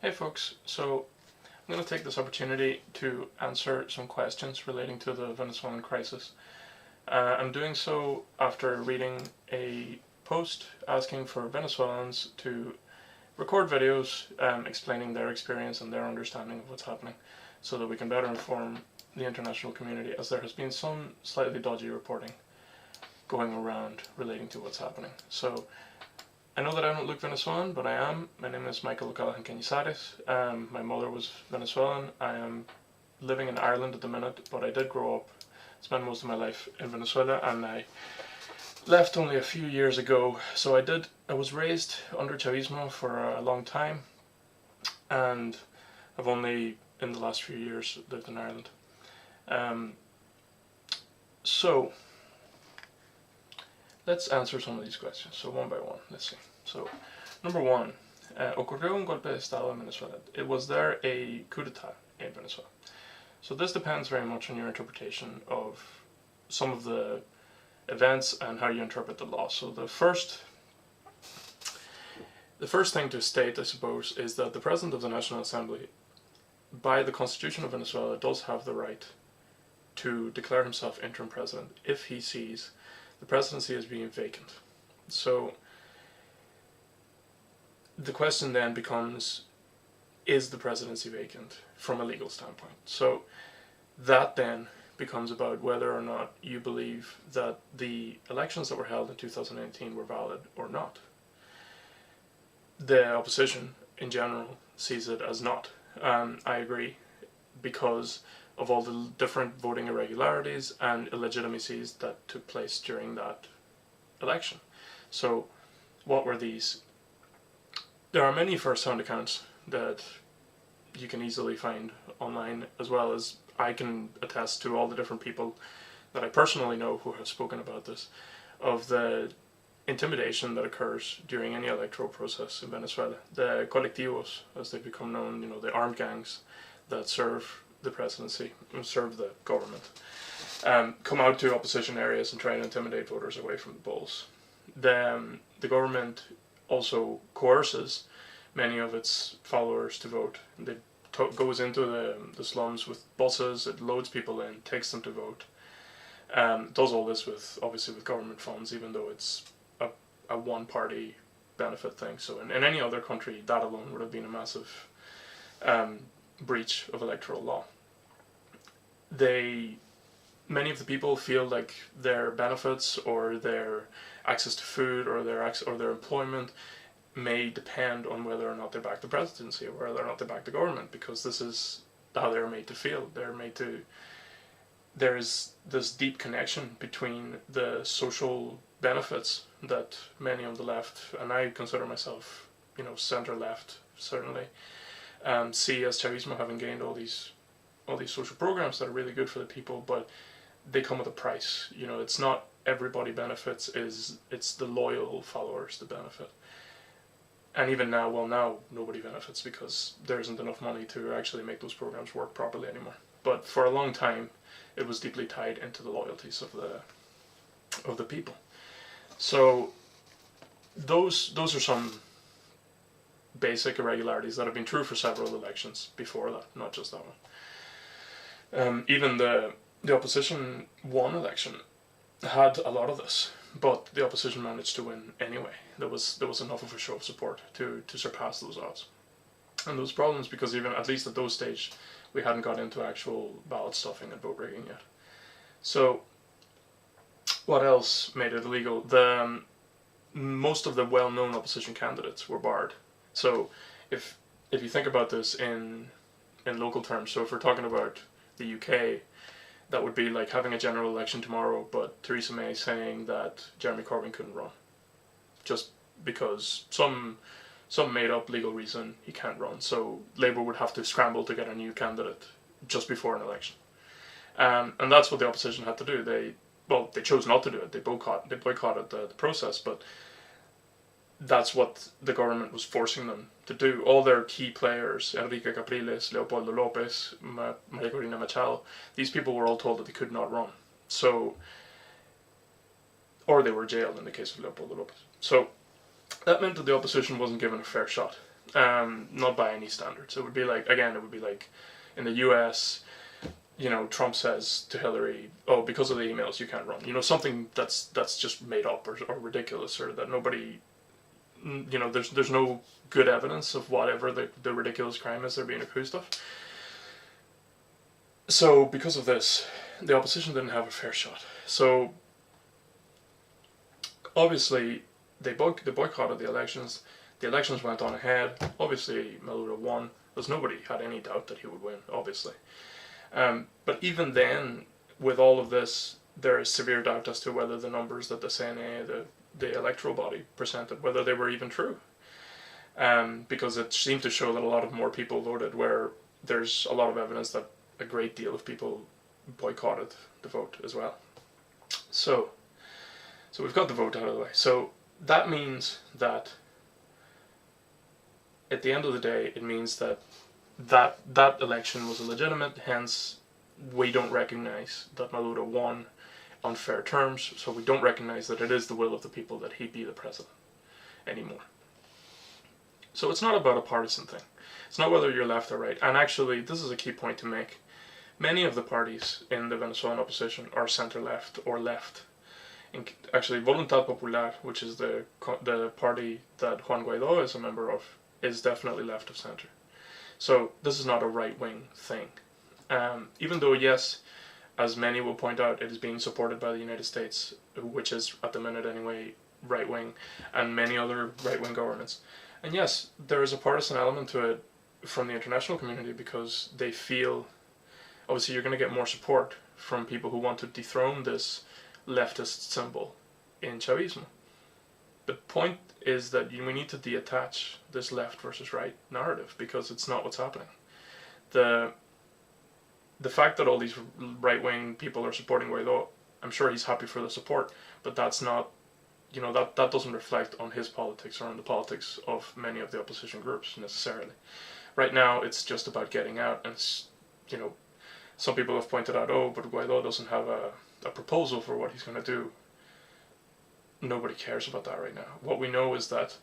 Hey folks, so I'm going to take this opportunity to answer some questions relating to the Venezuelan crisis. I'm doing so after reading a post asking for Venezuelans to record videos explaining their experience and their understanding of what's happening so that we can better inform the international community, as there has been some slightly dodgy reporting going around relating to what's happening. So I know that I don't look Venezuelan, but I am. My name is Michael O'Callaghan Cañizares. My mother was Venezuelan. I am living in Ireland at the minute, but I did grow up, spend most of my life in Venezuela, and I left only a few years ago. So I was raised under Chavismo for a long time, and I've only, in the last few years, lived in Ireland. So let's answer some of these questions. So one by one, let's see. So number one, ocurrió un golpe de Estado en Venezuela. Was there a coup d'etat in Venezuela? So this depends very much on your interpretation of some of the events and how you interpret the law. So the first thing to state, I suppose, is that the President of the National Assembly, by the Constitution of Venezuela, does have the right to declare himself interim president if he sees the presidency as being vacant. So the question then becomes, is the presidency vacant from a legal standpoint? So that then becomes about whether or not you believe that the elections that were held in 2019 were valid or not. The opposition in general sees it as not. I agree, because of all the different voting irregularities and illegitimacies that took place during that election. So what were these? There are many first-hand accounts that you can easily find online, as well as I can attest to all the different people that I personally know who have spoken about this, of the intimidation that occurs during any electoral process in Venezuela. The colectivos, as they become known, the armed gangs that serve the presidency and serve the government, come out to opposition areas and try and intimidate voters away from the polls. The government also coerces many of its followers to vote. It goes into the slums with buses, it loads people in, takes them to vote. Does all this obviously with government funds, even though it's a one-party benefit thing. So in any other country, that alone would have been a massive breach of electoral law. Many of the people feel like their benefits or their access to food or their employment may depend on whether or not they back the presidency or whether or not they back the government, because this is how they're made to feel. There is this deep connection between the social benefits that many on the left, and I consider myself, center-left certainly, see as Chavismo having gained all these social programs that are really good for the people, but they come with a price. It's not everybody benefits, it's the loyal followers that benefit. And even now, now nobody benefits because there isn't enough money to actually make those programs work properly anymore. But for a long time, it was deeply tied into the loyalties of the people. So those are some basic irregularities that have been true for several elections before that, not just that one. Even the opposition won election had a lot of this, but the opposition managed to win anyway. There was enough of a show of support to surpass those odds. And those problems because even at least at those stage we hadn't got into actual ballot stuffing and vote rigging yet. So what else made it illegal? Most of the well-known opposition candidates were barred. So if you think about this in local terms, so if we're talking about the UK, that would be like having a general election tomorrow, but Theresa May saying that Jeremy Corbyn couldn't run, just because some made-up legal reason he can't run. So Labour would have to scramble to get a new candidate just before an election, and that's what the opposition had to do. They chose not to do it. They boycotted the process, but that's what the government was forcing them to do. All their key players, Enrique Capriles, Leopoldo Lopez, Maria Corina Machado, these people were all told that they could not run. So, or they were jailed in the case of Leopoldo Lopez. So that meant that the opposition wasn't given a fair shot. not by any standards. It would be like, again, it would be like in the US, Trump says to Hillary, "Oh, because of the emails, you can't run." Something that's just made up or ridiculous, or that nobody, there's no good evidence of whatever the ridiculous crime is they're being accused of. So because of this, the opposition didn't have a fair shot. So obviously they boycotted the elections. The elections went on ahead. Obviously Maduro won, because nobody had any doubt that he would win, obviously. But even then, with all of this, there is severe doubt as to whether the numbers that the CNA, the electoral body, presented, whether they were even true. Because it seemed to show that a lot of more people voted, where there's a lot of evidence that a great deal of people boycotted the vote as well. So we've got the vote out of the way. So that means that at the end of the day, it means that that election was illegitimate, hence we don't recognize that Maduro won on fair terms, so we don't recognize that it is the will of the people that he be the president anymore. So it's not about a partisan thing. It's not whether you're left or right. And actually, this is a key point to make. Many of the parties in the Venezuelan opposition are center-left or left. Actually, Voluntad Popular, which is the party that Juan Guaidó is a member of, is definitely left of center. So this is not a right-wing thing. Even though, yes, as many will point out, it is being supported by the United States, which is, at the minute anyway, right-wing, and many other right-wing governments. And yes, there is a partisan element to it from the international community, because they feel, obviously you're going to get more support from people who want to dethrone this leftist symbol in Chavismo. The point is that we need to detach this left versus right narrative, because it's not what's happening. The fact that all these right-wing people are supporting Guaidó, I'm sure he's happy for the support, but that's not, that doesn't reflect on his politics or on the politics of many of the opposition groups necessarily. Right now, it's just about getting out, and some people have pointed out, oh, but Guaidó doesn't have a proposal for what he's going to do. Nobody cares about that right now. What we know is that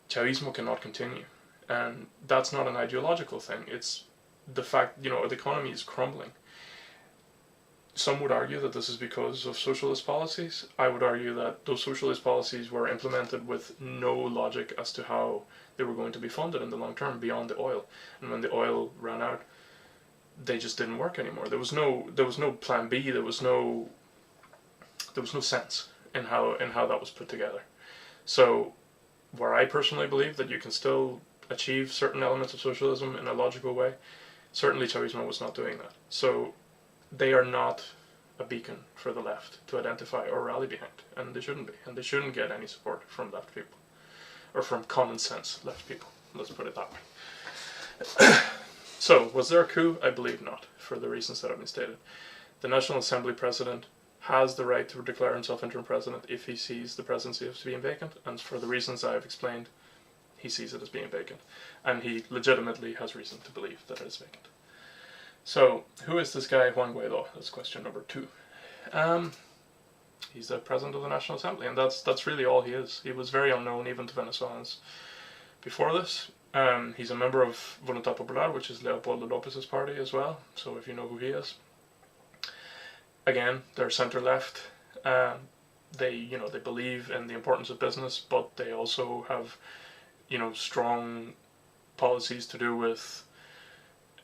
Chavismo cannot continue, and that's not an ideological thing. It's the fact, the economy is crumbling. Some would argue that this is because of socialist policies. I would argue that those socialist policies were implemented with no logic as to how they were going to be funded in the long term beyond the oil. And when the oil ran out, they just didn't work anymore. There was no plan B. There was no sense in how that was put together. So, where I personally believe that you can still achieve certain elements of socialism in a logical way, certainly Chavismo was not doing that. So they are not a beacon for the left to identify or rally behind, and they shouldn't be, and they shouldn't get any support from left people, or from common sense left people, let's put it that way. So, was there a coup? I believe not, for the reasons that have been stated. The National Assembly President has the right to declare himself interim president if he sees the presidency as being vacant, and for the reasons I have explained, he sees it as being vacant, and he legitimately has reason to believe that it is vacant. So, who is this guy Juan Guaidó? That's question number 2. He's the president of the National Assembly, and that's really all he is. He was very unknown even to Venezuelans before this. He's a member of Voluntad Popular, which is Leopoldo López's party as well, so if you know who he is. Again, they're center-left. They believe in the importance of business, but they also have, strong policies to do with,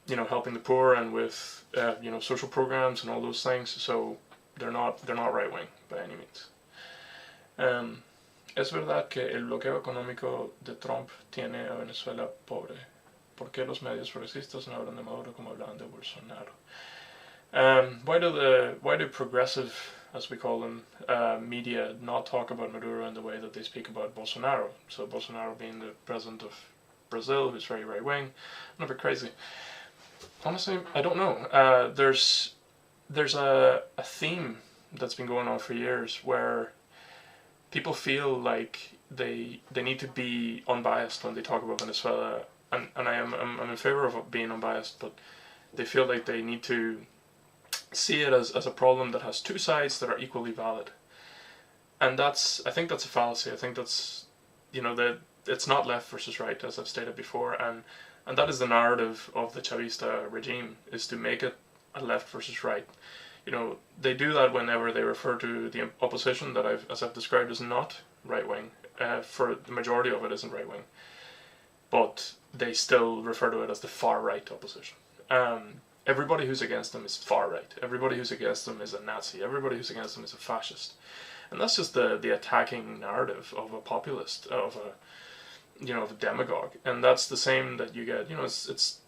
helping the poor and with, social programs and all those things. So they're not right-wing by any means. Es verdad que el bloqueo económico de Trump tiene a Venezuela pobre. ¿Por qué los medios progresistas no hablan de Maduro como hablan de Bolsonaro? Why do progressive, as we call them, media not talk about Maduro in the way that they speak about Bolsonaro? So Bolsonaro being the president of Brazil, who's very right-wing, not very crazy. Honestly, I don't know. There's a theme that's been going on for years where people feel like they need to be unbiased when they talk about Venezuela, and I'm in favor of being unbiased, but they feel like they need to see it as a problem that has two sides that are equally valid. And I think that's a fallacy. I think that's, that it's not left versus right, as I've stated before, and that is the narrative of the Chavista regime, is to make it a left versus right. They do that whenever they refer to the opposition that as I've described, is not right wing. For the majority of it isn't right wing, but they still refer to it as the far right opposition. Everybody who's against them is far right. Everybody who's against them is a Nazi. Everybody who's against them is a fascist. And that's just the attacking narrative of a populist, of a demagogue. And that's the same that you get. It's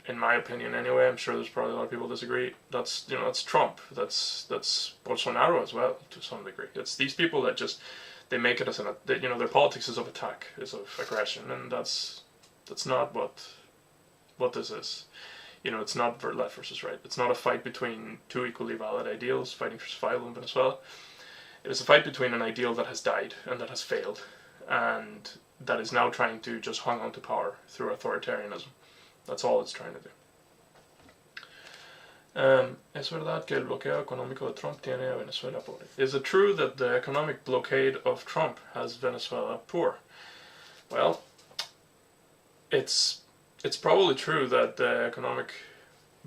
in my opinion anyway. I'm sure there's probably a lot of people disagree. That's Trump. That's Bolsonaro as well, to some degree. It's these people that just, they make it as their politics is of attack, is of aggression, and that's not what this is. It's not left versus right. It's not a fight between two equally valid ideals fighting for survival in Venezuela. It is a fight between an ideal that has died and that has failed, and that is now trying to just hang on to power through authoritarianism. That's all it's trying to do. Es verdad que el bloqueo económico de Trump tiene a Venezuela pobre. Is it true that the economic blockade of Trump has Venezuela poor? Well, it's probably true that the economic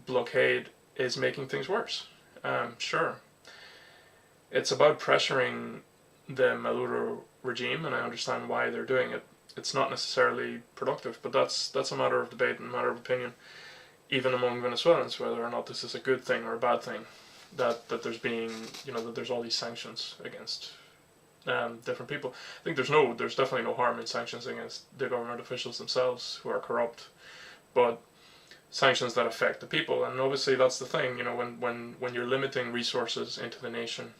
blockade is making things worse. Sure. It's about pressuring the Maduro regime, and I understand why they're doing it. It's not necessarily productive, but that's a matter of debate and a matter of opinion, even among Venezuelans, whether or not this is a good thing or a bad thing. That there's that there's all these sanctions against different people. I think there's definitely no harm in sanctions against the government officials themselves who are corrupt, but sanctions that affect the people. And obviously that's the thing. When you're limiting resources into the nation,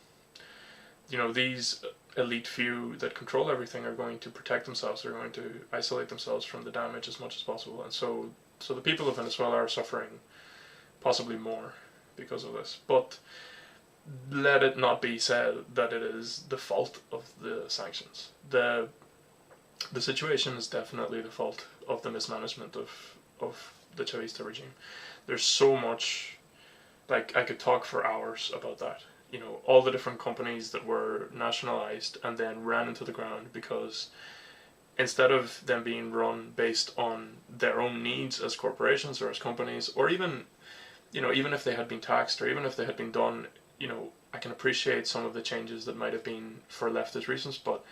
these elite few that control everything are going to protect themselves. They're going to isolate themselves from the damage as much as possible, and so the people of Venezuela are suffering possibly more because of this. But let it not be said that it is the fault of the sanctions. The situation is definitely the fault of the mismanagement of the Chavista regime. There's so much, I could talk for hours about that. All the different companies that were nationalized and then ran into the ground because instead of them being run based on their own needs as corporations or as companies, or even if they had been taxed or even if they had been done, I can appreciate some of the changes that might have been for leftist reasons, but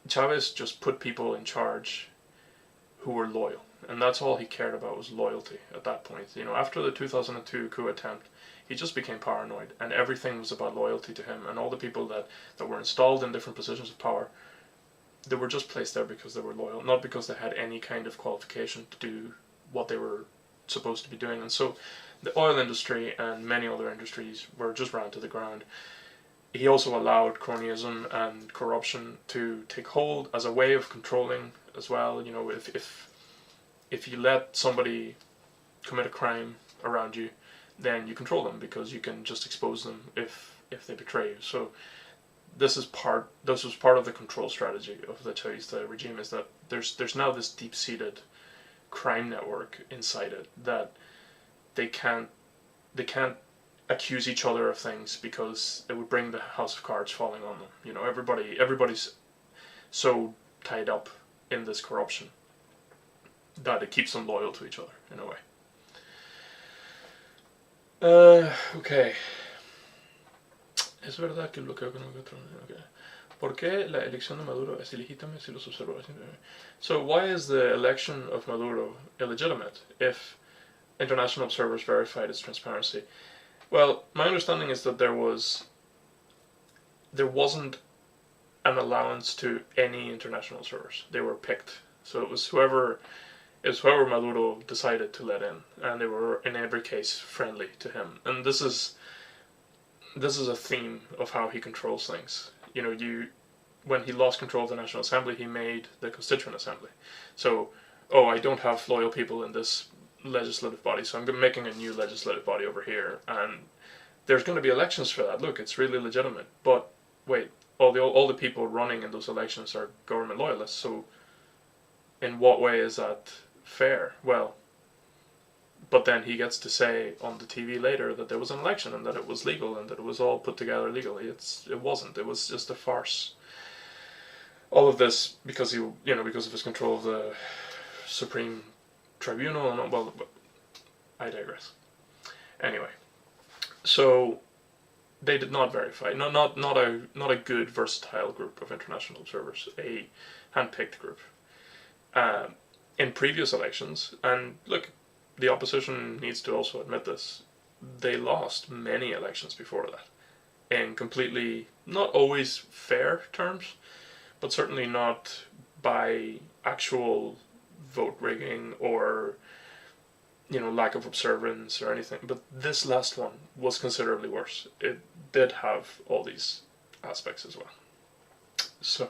Chavez just put people in charge who were loyal. And that's all he cared about, was loyalty at that point. After the 2002 coup attempt, he just became paranoid, and everything was about loyalty to him. And all the people that were installed in different positions of power, they were just placed there because they were loyal, not because they had any kind of qualification to do what they were supposed to be doing. And so the oil industry and many other industries were just ran to the ground. He also allowed cronyism and corruption to take hold as a way of controlling as well. If you let somebody commit a crime around you, then you control them because you can just expose them if they betray you. So this was part of the control strategy of the Chavista regime, is that there's now this deep-seated crime network inside it that they can't accuse each other of things because it would bring the house of cards falling on them. Everybody's so tied up in this corruption that it keeps them loyal to each other in a way. Okay. Es verdad que el bloqueo económico. Okay. ¿Por qué la elección de Maduro es ilegítima si los observadores? So why is the election of Maduro illegitimate if international observers verified its transparency? Well, my understanding is that there wasn't an allowance to any international observers. They were picked. So it was whoever Maduro decided to let in, and they were in every case friendly to him. And this is a theme of how he controls things. When he lost control of the National Assembly, he made the Constituent Assembly. So, I don't have loyal people in this legislative body, so I'm making a new legislative body over here, and there's going to be elections for that. Look, it's really legitimate. But wait, all the people running in those elections are government loyalists. So, in what way is that fair? Well, but then he gets to say on the TV later that there was an election and that it was legal and that it was all put together legally. It wasn't. It was just a farce. All of this because because of his control of the Supreme Tribunal, and well, I digress. Anyway, so they did not verify. Not a good versatile group of international observers, a hand-picked group. In previous elections, and look, the opposition needs to also admit this, they lost many elections before that in completely, not always fair terms, but certainly not by actual vote rigging or lack of observance or anything. But this last one was considerably worse. It did have all these aspects as well. So,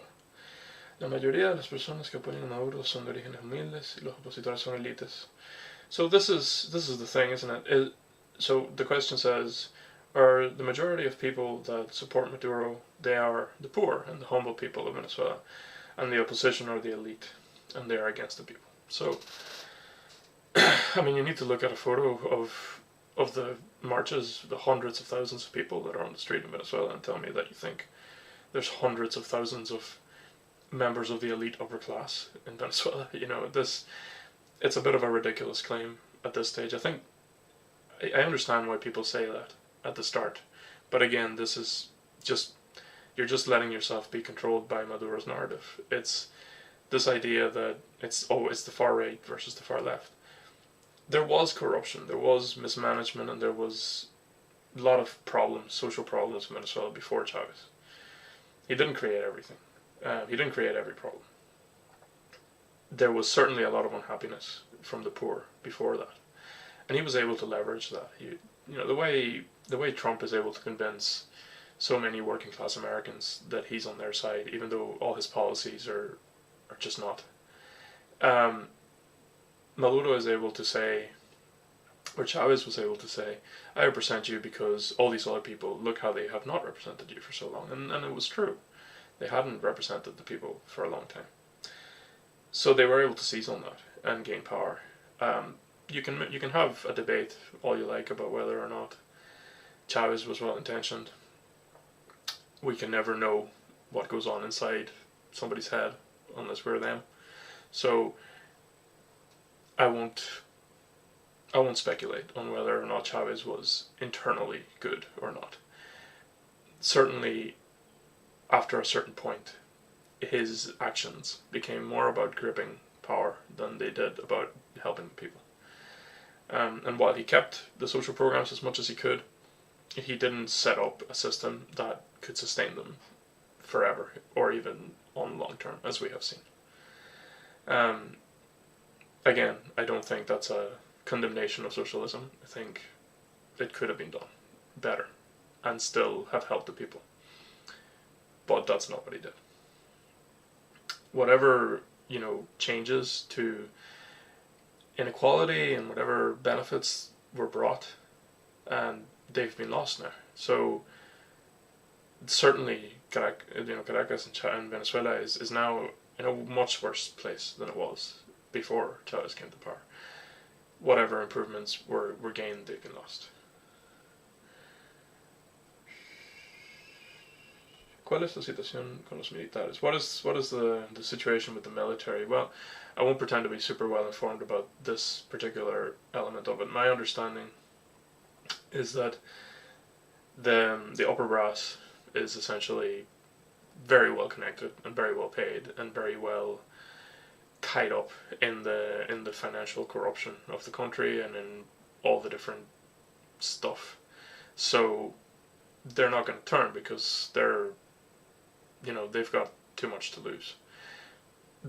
la mayoría de las personas que apoyan a Maduro son de orígenes humildes y los opositores son élites. So this is the thing, isn't it? So the question says, are the majority of people that support Maduro, they are the poor and the humble people of Venezuela, and the opposition are the elite, and they are against the people. So, I mean, you need to look at a photo of the marches, the hundreds of thousands of people that are on the street in Venezuela, and tell me that you think there's hundreds of thousands of members of the elite upper class in Venezuela. It's a bit of a ridiculous claim at this stage. I think I understand why people say that at the start, but again, this is you're just letting yourself be controlled by Maduro's narrative. It's this idea that it's the far right versus the far left. There was corruption, there was mismanagement, and there was a lot of problems, social problems in Venezuela before Chavez. He didn't create everything. He didn't create every problem. There was certainly a lot of unhappiness from the poor before that, and he was able to leverage that. The way Trump is able to convince so many working class Americans that he's on their side, even though all his policies are just not. Maduro is able to say, or Chavez was able to say, I represent you because all these other people, look how they have not represented you for so long. And it was true. They hadn't represented the people for a long time. So they were able to seize on that and gain power. You can have a debate all you like about whether or not Chavez was well intentioned. We can never know what goes on inside somebody's head unless we're them. So I won't speculate on whether or not Chavez was internally good or not. Certainly, after a certain point, his actions became more about gripping power than they did about helping people. And while he kept the social programs as much as he could, he didn't set up a system that could sustain them forever, or even on long term, as we have seen. Again, I don't think that's a condemnation of socialism. I think it could have been done better and still have helped the people. But that's not what he did. Whatever, changes to inequality and whatever benefits were brought, and they've been lost now. So certainly Caracas and Venezuela is now in a much worse place than it was before Chavez came to power. Whatever improvements were gained, they've been lost. ¿Cuál es la situación con los militares? What is the situation with the military? Well, I won't pretend to be super well informed about this particular element of it. My understanding is that the upper brass is essentially very well connected and very well paid and very well tied up in the financial corruption of the country and in all the different stuff. So they're not going to turn because they've got too much to lose.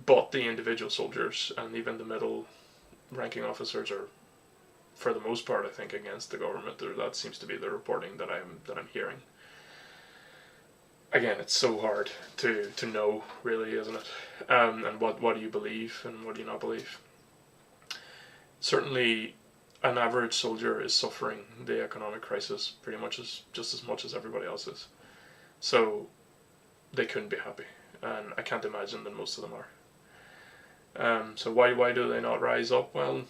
But the individual soldiers and even the middle ranking officers are, for the most part, I think, against the government. That seems to be the reporting that I'm hearing. Again, it's so hard to know, really, isn't it? And what do you believe and what do you not believe? Certainly, an average soldier is suffering the economic crisis pretty much just as much as everybody else is. So they couldn't be happy, and I can't imagine that most of them are. So why do they not rise up? Well,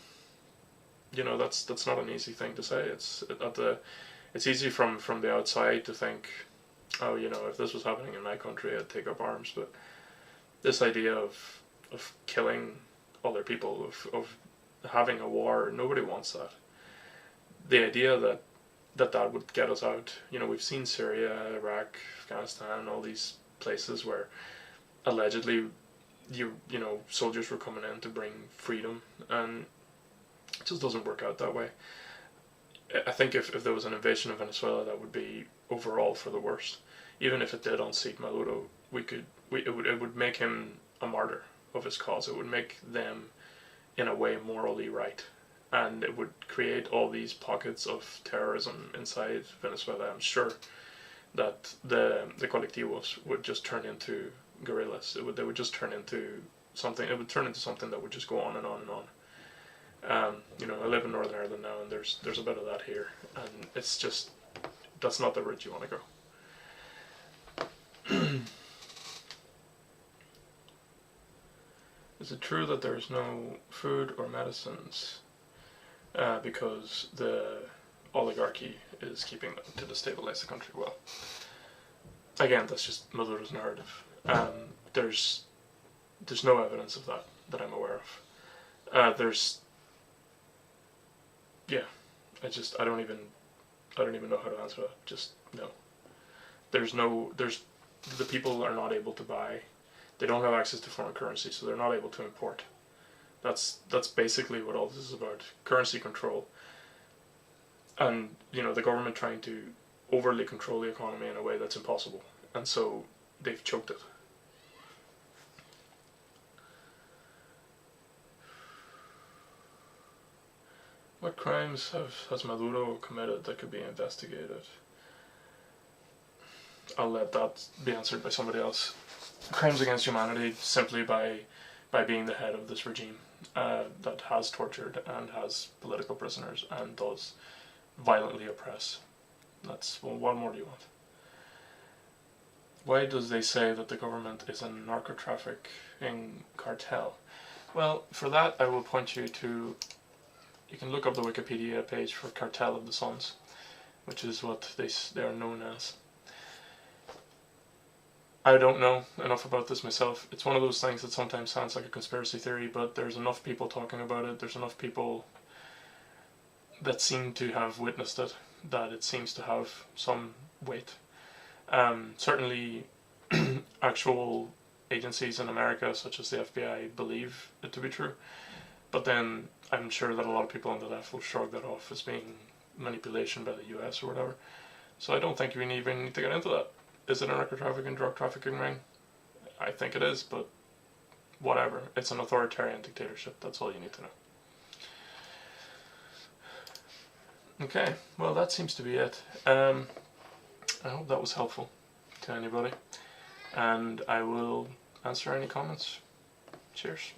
that's not an easy thing to say. It's easy from the outside to think, oh, if this was happening in my country, I'd take up arms. But this idea of killing other people, of having a war, nobody wants that. The idea that would get us out, we've seen Syria, Iraq, Afghanistan, all these places where allegedly soldiers were coming in to bring freedom, and it just doesn't work out that way. I think if there was an invasion of Venezuela, that would be overall for the worst. Even if it did unseat Maduro, it would make him a martyr of his cause. It would make them, in a way, morally right, and it would create all these pockets of terrorism inside Venezuela. I'm sure that the colectivos would just turn into guerrillas. They would just turn into something. It would turn into something that would just go on and on and on. I live in Northern Ireland now, and there's a bit of that here, and it's just, that's not the route you want to go. Is it true that there's no food or medicines because the oligarchy is keeping them to destabilize the country? Well, again, that's just Maduro's narrative. There's no evidence of that I'm aware of. I don't even know how to answer that. Just no. The people are not able to buy. They don't have access to foreign currency, so they're not able to import. That's basically what all this is about. Currency control. And, the government trying to overly control the economy in a way that's impossible. And so they've choked it. What crimes has Maduro committed that could be investigated? I'll let that be answered by somebody else. Crimes against humanity simply by being the head of this regime that has tortured and has political prisoners and does violently oppress. What more do you want? Why does they say that the government is a narco-trafficking cartel? Well, for that I will point you to, you can look up the Wikipedia page for Cartel of the Suns, which is what they are known as. I don't know enough about this myself. It's one of those things that sometimes sounds like a conspiracy theory, but there's enough people talking about it, there's enough people that seem to have witnessed it, that it seems to have some weight. Certainly actual agencies in America, such as the FBI, believe it to be true, but then I'm sure that a lot of people on the left will shrug that off as being manipulation by the US or whatever. So I don't think we even need to get into that. Is it a narco-trafficking, drug trafficking ring? I think it is, but whatever. It's an authoritarian dictatorship. That's all you need to know. Okay, well that seems to be it. I hope that was helpful to anybody, and I will answer any comments. Cheers.